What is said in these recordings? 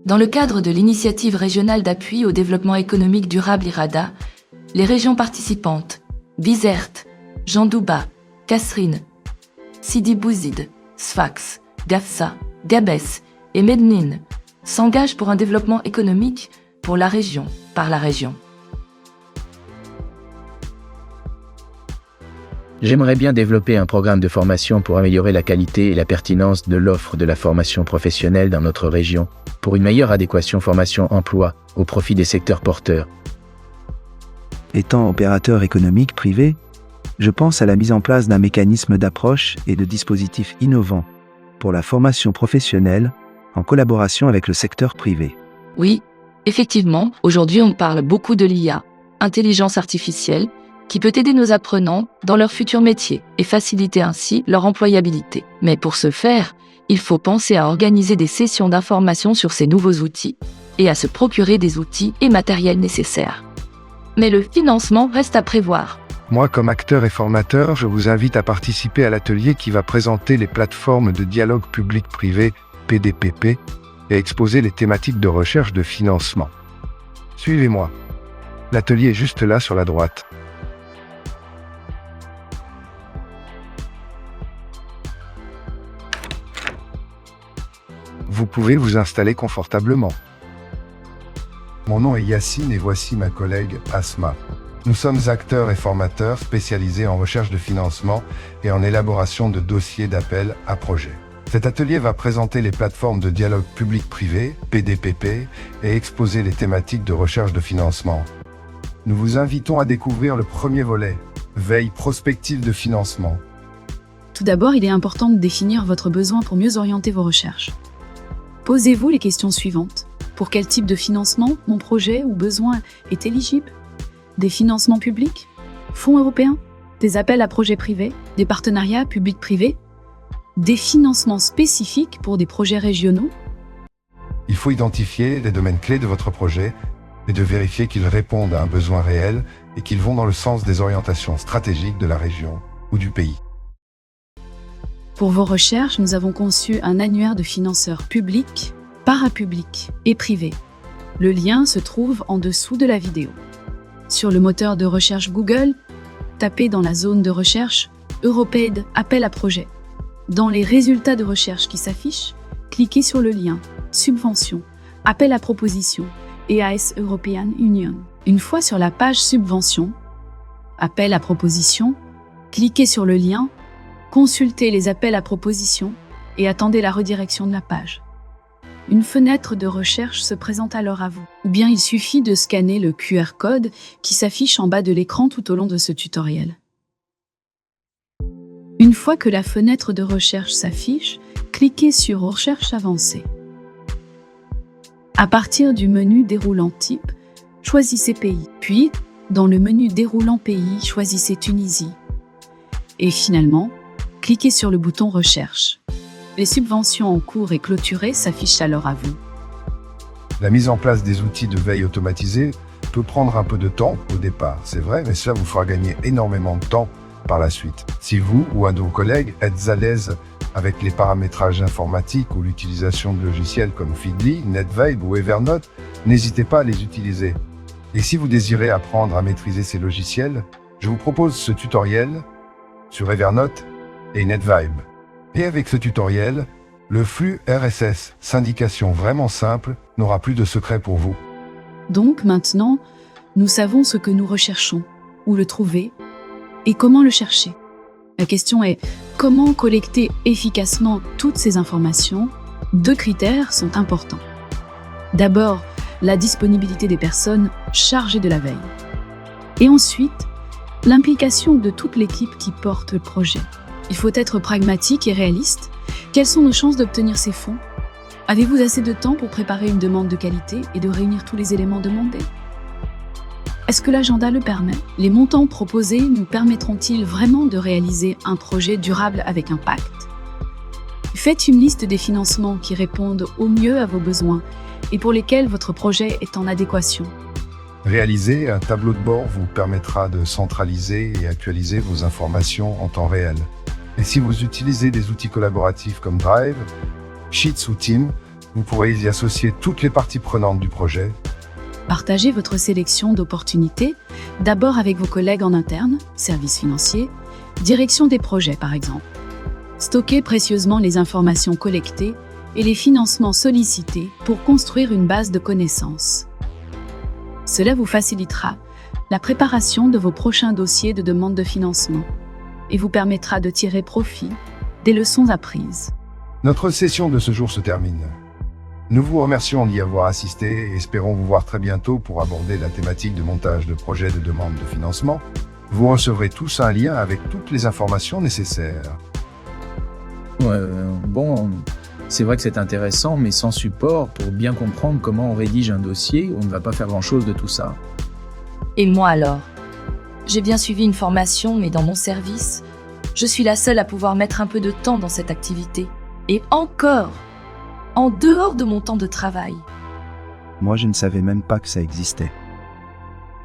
Dans le cadre de l'initiative régionale d'appui au développement économique durable IRADA, les régions participantes, Bizerte, Jandouba, Kasserine, Sidi Bouzid, Sfax, Gafsa, Gabès et Mednine, s'engagent pour un développement économique pour la région, par la région. J'aimerais bien développer un programme de formation pour améliorer la qualité et la pertinence de l'offre de la formation professionnelle dans notre région, pour une meilleure adéquation formation-emploi au profit des secteurs porteurs. Étant opérateur économique privé, je pense à la mise en place d'un mécanisme d'approche et de dispositifs innovants pour la formation professionnelle en collaboration avec le secteur privé. Oui, effectivement, aujourd'hui on parle beaucoup de l'IA, intelligence artificielle, qui peut aider nos apprenants dans leur futur métier et faciliter ainsi leur employabilité. Mais pour ce faire, il faut penser à organiser des sessions d'information sur ces nouveaux outils et à se procurer des outils et matériels nécessaires. Mais le financement reste à prévoir. Moi, comme acteur et formateur, je vous invite à participer à l'atelier qui va présenter les plateformes de dialogue public-privé, PDPP, et exposer les thématiques de recherche de financement. Suivez-moi. L'atelier est juste là sur la droite. Vous pouvez vous installer confortablement. Mon nom est Yacine et voici ma collègue Asma. Nous sommes acteurs et formateurs spécialisés en recherche de financement et en élaboration de dossiers d'appel à projets. Cet atelier va présenter les plateformes de dialogue public-privé, PDPP, et exposer les thématiques de recherche de financement. Nous vous invitons à découvrir le premier volet, veille prospective de financement. Tout d'abord, il est important de définir votre besoin pour mieux orienter vos recherches. Posez-vous les questions suivantes. Pour quel type de financement mon projet ou besoin est éligible ? Des financements publics ? Fonds européens ? Des appels à projets privés ? Des partenariats publics-privés ? Des financements spécifiques pour des projets régionaux ? Il faut identifier les domaines clés de votre projet et de vérifier qu'ils répondent à un besoin réel et qu'ils vont dans le sens des orientations stratégiques de la région ou du pays. Pour vos recherches, nous avons conçu un annuaire de financeurs publics, parapublics et privés. Le lien se trouve en dessous de la vidéo. Sur le moteur de recherche Google, tapez dans la zone de recherche Europaid appel à projet. Dans les résultats de recherche qui s'affichent, cliquez sur le lien Subvention, appel à proposition, EAS European Union. Une fois sur la page Subvention, appel à proposition, cliquez sur le lien Consultez les appels à proposition et attendez la redirection de la page. Une fenêtre de recherche se présente alors à vous. Ou bien il suffit de scanner le QR code qui s'affiche en bas de l'écran tout au long de ce tutoriel. Une fois que la fenêtre de recherche s'affiche, cliquez sur Recherche avancée. À partir du menu déroulant type, choisissez pays. Puis, dans le menu déroulant pays, choisissez Tunisie. Et finalement, cliquez sur le bouton Recherche. Les subventions en cours et clôturées s'affichent alors à vous. La mise en place des outils de veille automatisés peut prendre un peu de temps au départ, c'est vrai, mais cela vous fera gagner énormément de temps par la suite. Si vous ou un de vos collègues êtes à l'aise avec les paramétrages informatiques ou l'utilisation de logiciels comme Feedly, NetVibe ou Evernote, n'hésitez pas à les utiliser. Et si vous désirez apprendre à maîtriser ces logiciels, je vous propose ce tutoriel sur Evernote et NetVibe. Et avec ce tutoriel, le flux RSS, syndication vraiment simple, n'aura plus de secret pour vous. Donc maintenant, nous savons ce que nous recherchons, où le trouver et comment le chercher. La question est, comment collecter efficacement toutes ces informations ? 2 critères sont importants. D'abord, la disponibilité des personnes chargées de la veille. Et ensuite, l'implication de toute l'équipe qui porte le projet. Il faut être pragmatique et réaliste. Quelles sont nos chances d'obtenir ces fonds ? Avez-vous assez de temps pour préparer une demande de qualité et de réunir tous les éléments demandés ? Est-ce que l'agenda le permet ? Les montants proposés nous permettront-ils vraiment de réaliser un projet durable avec impact ? Faites une liste des financements qui répondent au mieux à vos besoins et pour lesquels votre projet est en adéquation. Réaliser un tableau de bord vous permettra de centraliser et actualiser vos informations en temps réel. Et si vous utilisez des outils collaboratifs comme Drive, Sheets ou Team, Vous pourrez y associer toutes les parties prenantes du projet. Partagez votre sélection d'opportunités, d'abord avec vos collègues en interne, services financiers, direction des projets par exemple. Stockez précieusement les informations collectées et les financements sollicités pour construire une base de connaissances. Cela vous facilitera la préparation de vos prochains dossiers de demande de financement et vous permettra de tirer profit des leçons apprises. Notre session de ce jour se termine. Nous vous remercions d'y avoir assisté et espérons vous voir très bientôt pour aborder la thématique de montage de projets de demande de financement. Vous recevrez tous un lien avec toutes les informations nécessaires. Bon, c'est vrai que c'est intéressant, mais sans support, pour bien comprendre comment on rédige un dossier, on ne va pas faire grand-chose de tout ça. Et moi alors? J'ai bien suivi une formation, mais dans mon service, je suis la seule à pouvoir mettre un peu de temps dans cette activité. Et encore, en dehors de mon temps de travail. Moi, je ne savais même pas que ça existait.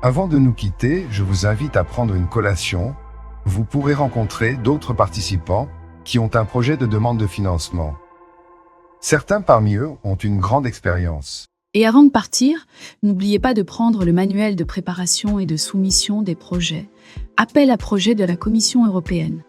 Avant de nous quitter, je vous invite à prendre une collation. Vous pourrez rencontrer d'autres participants qui ont un projet de demande de financement. Certains parmi eux ont une grande expérience. Et avant de partir, n'oubliez pas de prendre le manuel de préparation et de soumission des projets, appel à projet de la Commission européenne.